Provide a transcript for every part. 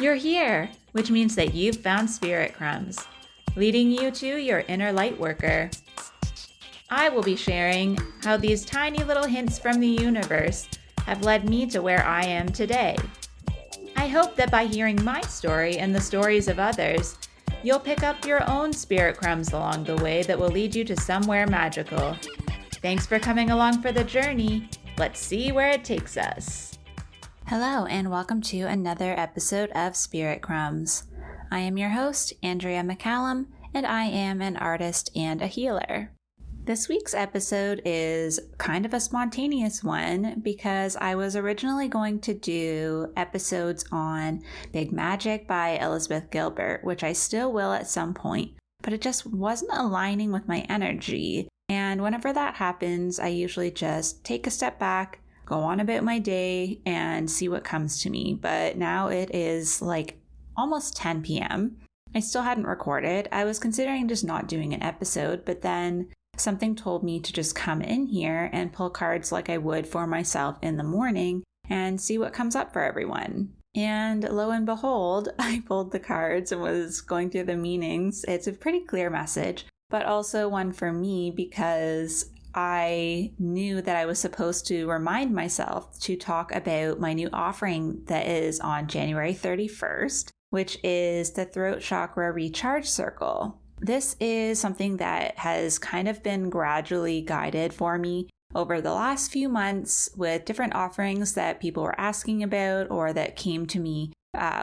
You're here, which means that you've found Spirit Crumbs, leading you to your inner light worker. I will be sharing how these tiny little hints from the universe have led me to where I am today. I hope that by hearing my story and the stories of others, you'll pick up your own spirit crumbs along the way that will lead you to somewhere magical. Thanks for coming along for the journey. Let's see where it takes us. Hello, and welcome to another episode of Spirit Crumbs. I am your host, Andrea McCallum, and I am an artist and a healer. This week's episode is kind of a spontaneous one because I was originally going to do episodes on Big Magic by Elizabeth Gilbert, which I still will at some point, but it just wasn't aligning with my energy. And whenever that happens, I usually just take a step back, go on about my day, and see what comes to me. But now it is like almost 10 p.m. I still hadn't recorded. I was considering just not doing an episode, but then something told me to just come in here and pull cards like I would for myself in the morning and see what comes up for everyone. And lo and behold, I pulled the cards and was going through the meanings. It's a pretty clear message, but also one for me because I knew that I was supposed to remind myself to talk about my new offering that is on January 31st, which is the Throat Chakra Recharge Circle. This is something that has kind of been gradually guided for me over the last few months with different offerings that people were asking about or that came to me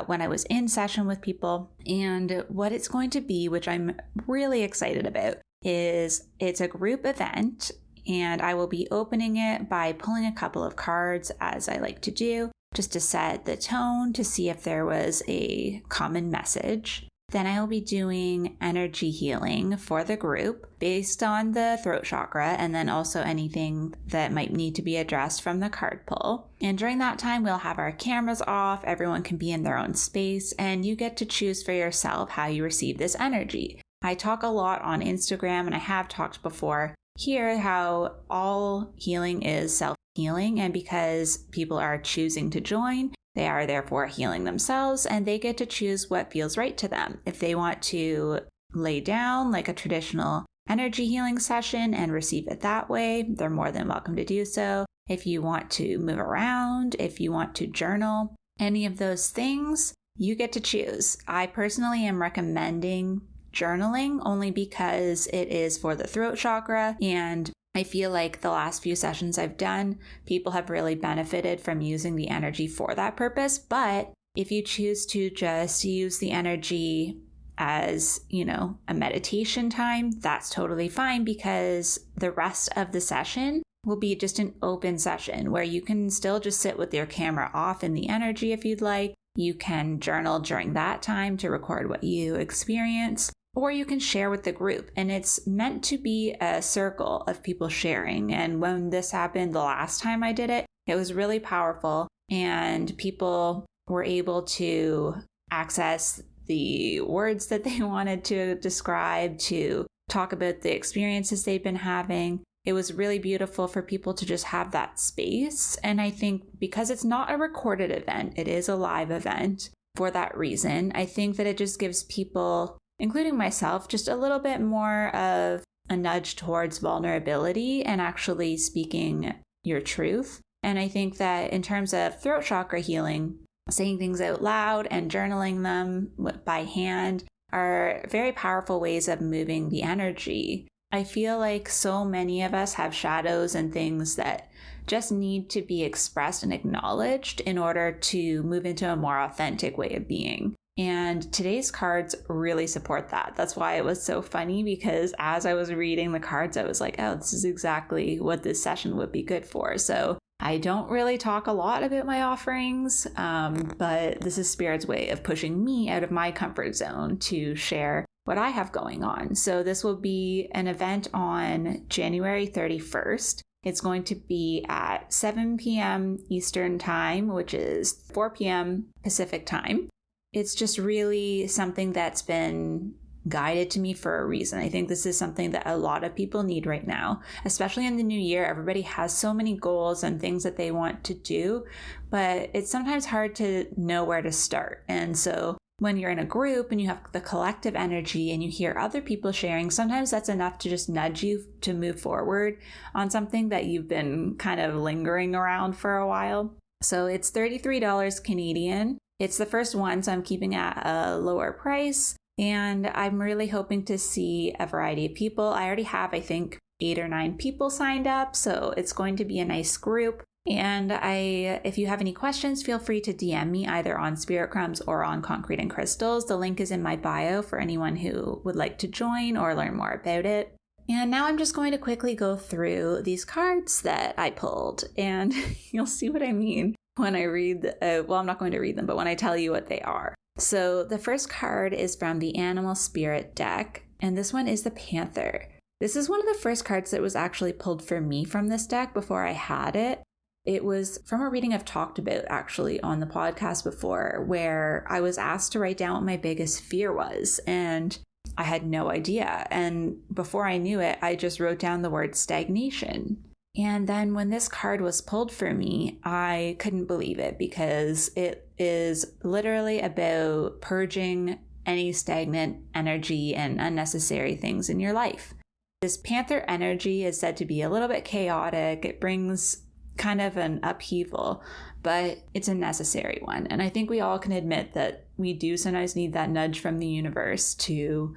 when I was in session with people. And what it's going to be, which I'm really excited about, is it's a group event, and I will be opening it by pulling a couple of cards, as I like to do, just to set the tone to see if there was a common message. Then I will be doing energy healing for the group based on the throat chakra, and then also anything that might need to be addressed from the card pull. And during that time, we'll have our cameras off, everyone can be in their own space, and you get to choose for yourself how you receive this energy. I talk a lot on Instagram, and I have talked before here how all healing is self-healing, and because people are choosing to join, they are therefore healing themselves, and they get to choose what feels right to them. If they want to lay down like a traditional energy healing session and receive it that way, they're more than welcome to do so. If you want to move around, if you want to journal, any of those things, you get to choose. I personally am recommending journaling only because it is for the throat chakra, and I feel like the last few sessions I've done, people have really benefited from using the energy for that purpose. But if you choose to just use the energy as, a meditation time, that's totally fine, because the rest of the session will be just an open session where you can still just sit with your camera off in the energy if you'd like. You can journal during that time to record what you experience, or you can share with the group. And it's meant to be a circle of people sharing. And when this happened the last time I did it, it was really powerful. And people were able to access the words that they wanted to describe, to talk about the experiences they've been having. It was really beautiful for people to just have that space. And I think because it's not a recorded event, it is a live event. For that reason, I think that it just gives people, including myself, just a little bit more of a nudge towards vulnerability and actually speaking your truth. And I think that in terms of throat chakra healing, saying things out loud and journaling them by hand are very powerful ways of moving the energy. I feel like so many of us have shadows and things that just need to be expressed and acknowledged in order to move into a more authentic way of being. And today's cards really support that. That's why it was so funny, because as I was reading the cards, I was like, oh, this is exactly what this session would be good for. So I don't really talk a lot about my offerings, but this is Spirit's way of pushing me out of my comfort zone to share what I have going on. So this will be an event on January 31st. It's going to be at 7 p.m. Eastern Time, which is 4 p.m. Pacific Time. It's just really something that's been guided to me for a reason. I think this is something that a lot of people need right now, especially in the new year. Everybody has so many goals and things that they want to do, but it's sometimes hard to know where to start. And so when you're in a group and you have the collective energy and you hear other people sharing, sometimes that's enough to just nudge you to move forward on something that you've been kind of lingering around for a while. So it's $33 Canadian. It's the first one, so I'm keeping it at a lower price. And I'm really hoping to see a variety of people. I already have, I think, 8 or 9 people signed up, so it's going to be a nice group. And if you have any questions, feel free to DM me either on Spirit Crumbs or on Concrete and Crystals. The link is in my bio for anyone who would like to join or learn more about it. And now I'm just going to quickly go through these cards that I pulled, and you'll see what I mean when I read, well, I'm not going to read them, but when I tell you what they are. So the first card is from the Animal Spirit deck, and this one is the Panther. This is one of the first cards that was actually pulled for me from this deck before I had it. It was from a reading I've talked about actually on the podcast before, where I was asked to write down what my biggest fear was, and I had no idea. And before I knew it, I just wrote down the word stagnation. And then when this card was pulled for me, I couldn't believe it, because it is literally about purging any stagnant energy and unnecessary things in your life. This Panther energy is said to be a little bit chaotic. It brings kind of an upheaval, but it's a necessary one. And I think we all can admit that we do sometimes need that nudge from the universe to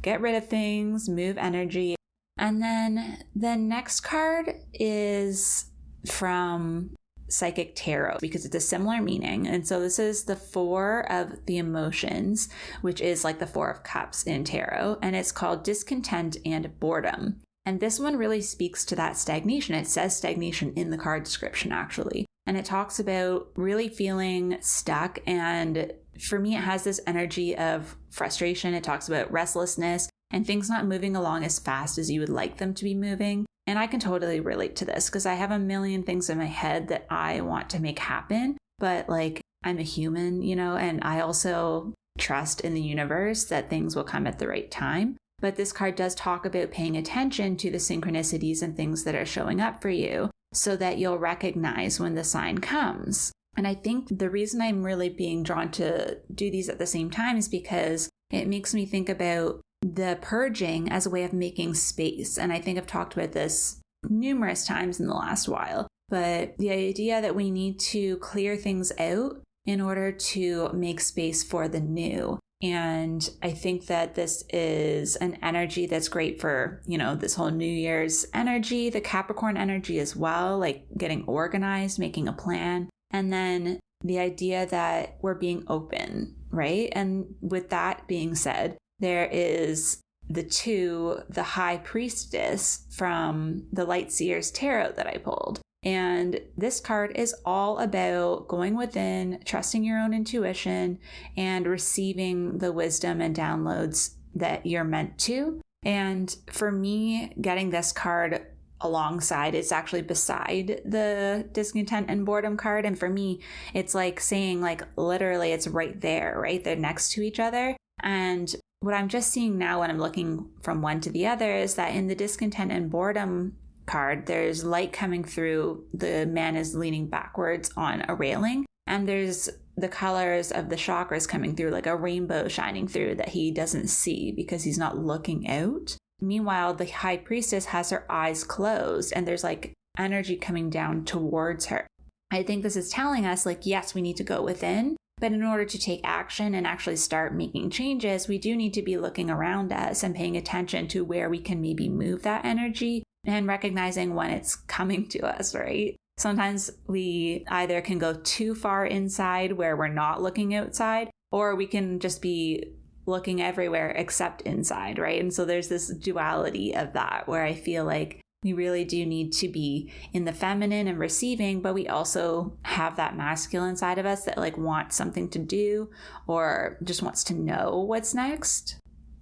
get rid of things, move energy. And then the next card is from Psychic Tarot, because it's a similar meaning. And so this is the 4 of the emotions, which is like the 4 of Cups in tarot, and it's called Discontent and Boredom. And this one really speaks to that stagnation. It says stagnation in the card description, actually. And it talks about really feeling stuck. And for me, it has this energy of frustration. It talks about restlessness and things not moving along as fast as you would like them to be moving. And I can totally relate to this, because I have a million things in my head that I want to make happen. But like, I'm a human, you know, and I also trust in the universe that things will come at the right time. But this card does talk about paying attention to the synchronicities and things that are showing up for you, so that you'll recognize when the sign comes. And I think the reason I'm really being drawn to do these at the same time is because it makes me think about the purging as a way of making space. And I think I've talked about this numerous times in the last while, but the idea that we need to clear things out in order to make space for the new. And I think that this is an energy that's great for, you know, this whole New Year's energy, the Capricorn energy as well, like getting organized, making a plan. And then the idea that we're being open, right? And with that being said, there is the High Priestess from the Light Seers Tarot that I pulled. And this card is all about going within, trusting your own intuition, and receiving the wisdom and downloads that you're meant to. And for me, getting this card alongside, it's actually beside the Discontent and Boredom card. And for me, it's like saying, like, literally it's right there, right? They're next to each other. And what I'm just seeing now when I'm looking from one to the other is that in the Discontent and Boredom card, there's light coming through. The man is leaning backwards on a railing, and there's the colors of the chakras coming through, like a rainbow shining through that he doesn't see because he's not looking out. Meanwhile, the High Priestess has her eyes closed, and there's like energy coming down towards her. I think this is telling us, like, yes, we need to go within, but in order to take action and actually start making changes, we do need to be looking around us and paying attention to where we can maybe move that energy and recognizing when it's coming to us, right? Sometimes we either can go too far inside where we're not looking outside, or we can just be looking everywhere except inside, right? And so there's this duality of that where I feel like we really do need to be in the feminine and receiving, but we also have that masculine side of us that like wants something to do or just wants to know what's next.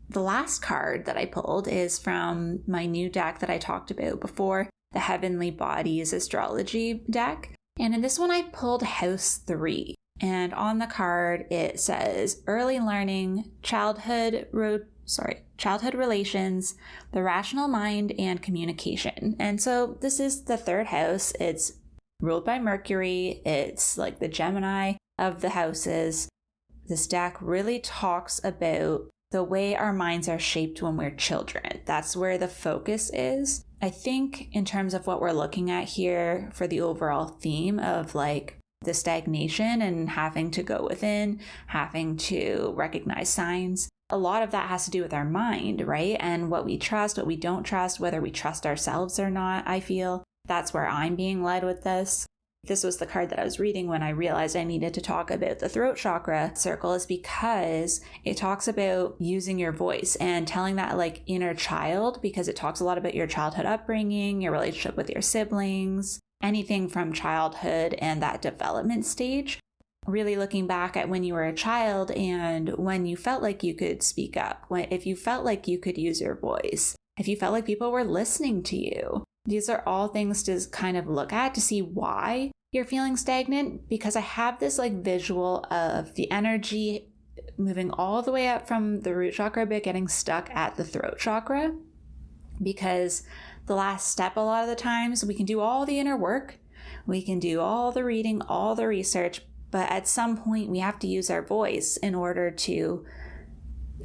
The last card that I pulled is from my new deck that I talked about before, the Heavenly Bodies Astrology deck. And in this one, I pulled House 3. And on the card, it says early learning, childhood childhood relations, the rational mind, and communication. And so this is the third house. It's ruled by Mercury. It's like the Gemini of the houses. This deck really talks about the way our minds are shaped when we're children. That's where the focus is. I think in terms of what we're looking at here for the overall theme of like the stagnation and having to go within, having to recognize signs, a lot of that has to do with our mind, right? And what we trust, what we don't trust, whether we trust ourselves or not, I feel. That's where I'm being led with this. This was the card that I was reading when I realized I needed to talk about the throat chakra circle, is because it talks about using your voice and telling that like inner child, because it talks a lot about your childhood upbringing, your relationship with your siblings, anything from childhood and that development stage. Really looking back at when you were a child and when you felt like you could speak up, if you felt like you could use your voice, if you felt like people were listening to you. These are all things to kind of look at to see why you're feeling stagnant, because I have this like visual of the energy moving all the way up from the root chakra but getting stuck at the throat chakra. Because the last step, a lot of the times, we can do all the inner work, we can do all the reading, all the research, but at some point we have to use our voice in order to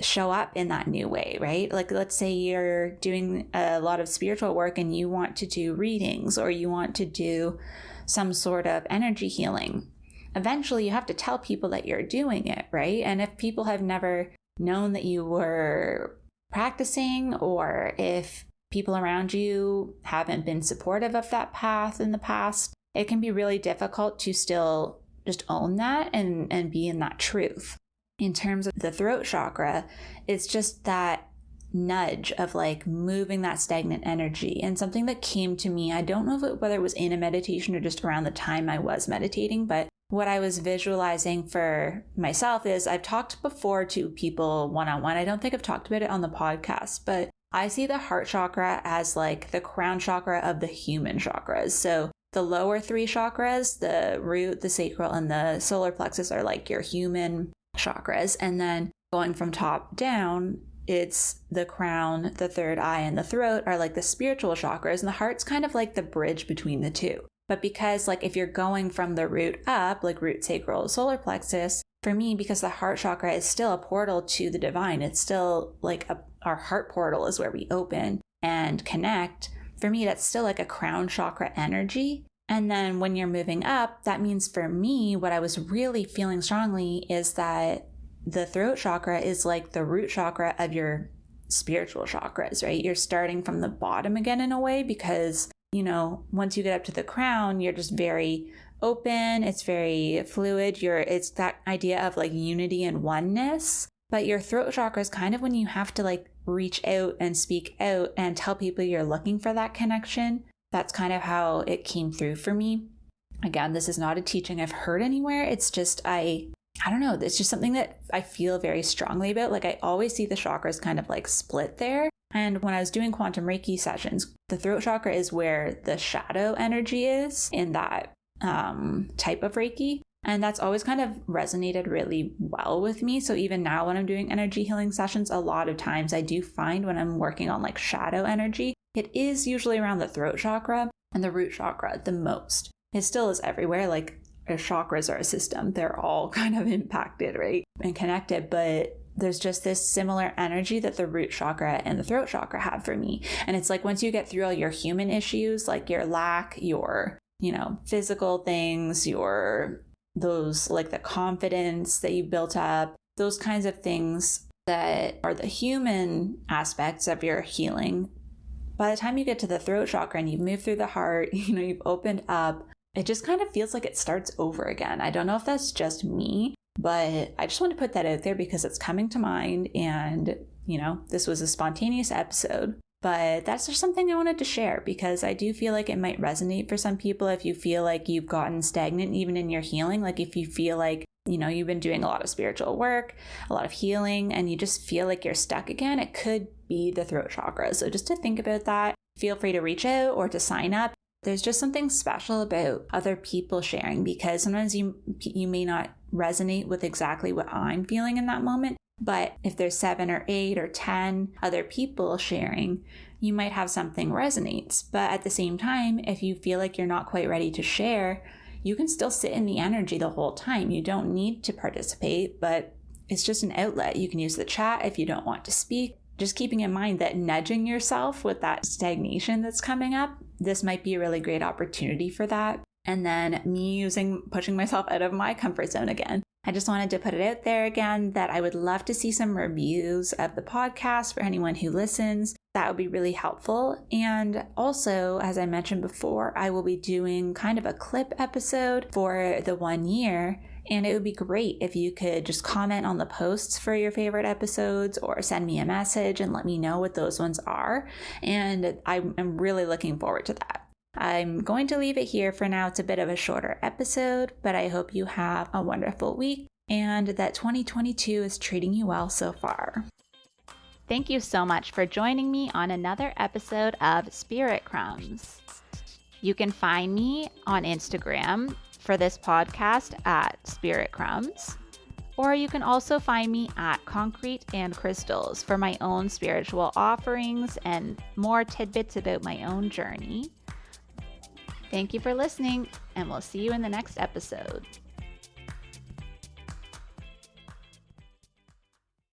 show up in that new way, right? Like, let's say you're doing a lot of spiritual work and you want to do readings or you want to do some sort of energy healing. Eventually you have to tell people that you're doing it, right? And if people have never known that you were practicing, or if people around you haven't been supportive of that path in the past, it can be really difficult to still just own that and be in that truth. In terms of the throat chakra, it's just that nudge of like moving that stagnant energy. And something that came to me, I don't know whether it was in a meditation or just around the time I was meditating, but what I was visualizing for myself is, I've talked before to people one-on-one. I don't think I've talked about it on the podcast, but I see the heart chakra as like the crown chakra of the human chakras. So the lower three chakras, the root, the sacral, and the solar plexus, are like your human chakras. And then going from top down, it's the crown, the third eye, and the throat are like the spiritual chakras. And the heart's kind of like the bridge between the two. But because like if you're going from the root up, like root, sacral, solar plexus, for me, because the heart chakra is still a portal to the divine, it's still like our heart portal is where we open and connect. For me, that's still like a crown chakra energy. And then when you're moving up, that means for me, what I was really feeling strongly is that the throat chakra is like the root chakra of your spiritual chakras, right? You're starting from the bottom again in a way, because, you know, once you get up to the crown, you're just very open. It's very fluid. It's that idea of like unity and oneness. But your throat chakra is kind of when you have to like reach out and speak out and tell people you're looking for that connection. That's kind of how it came through for me. Again, this is not a teaching I've heard anywhere. It's just, I don't know. It's just something that I feel very strongly about. Like, I always see the chakras kind of like split there. And when I was doing quantum Reiki sessions, the throat chakra is where the shadow energy is in that type of Reiki. And that's always kind of resonated really well with me. So even now when I'm doing energy healing sessions, a lot of times I do find when I'm working on like shadow energy, it is usually around the throat chakra and the root chakra the most. It still is everywhere. Like, our chakras are a system. They're all kind of impacted, right? And connected. But there's just this similar energy that the root chakra and the throat chakra have for me. And it's like once you get through all your human issues, like your lack, your, physical things, those like the confidence that you built up, those kinds of things that are the human aspects of your healing. By the time you get to the throat chakra and you've moved through the heart, you've opened up, it just kind of feels like it starts over again. I don't know if that's just me, but I just want to put that out there because it's coming to mind. And, this was a spontaneous episode, but that's just something I wanted to share because I do feel like it might resonate for some people if you feel like you've gotten stagnant even in your healing. Like if you feel like, you've been doing a lot of spiritual work, a lot of healing, and you just feel like you're stuck again, it could be the throat chakra. So just to think about that, feel free to reach out or to sign up. There's just something special about other people sharing because sometimes you may not resonate with exactly what I'm feeling in that moment, But if there's 7 or 8 or 10 other people sharing, you might have something resonates. But at the same time, if you feel like you're not quite ready to share, you can still sit in the energy the whole time. You don't need to participate, but it's just an outlet. You can use the chat if you don't want to speak. Just keeping in mind that nudging yourself with that stagnation that's coming up, this might be a really great opportunity for that. And then me pushing myself out of my comfort zone again. I just wanted to put it out there again that I would love to see some reviews of the podcast for anyone who listens. That would be really helpful. And also, as I mentioned before, I will be doing kind of a clip episode for the 1 year. And it would be great if you could just comment on the posts for your favorite episodes or send me a message and let me know what those ones are. And I'm really looking forward to that. I'm going to leave it here for now. It's a bit of a shorter episode, but I hope you have a wonderful week and that 2022 is treating you well so far. Thank you so much for joining me on another episode of Spirit Crumbs. You can find me on Instagram for this podcast at Spirit Crumbs, or you can also find me at Concrete and Crystals for my own spiritual offerings and more tidbits about my own journey. Thank you for listening, and we'll see you in the next episode.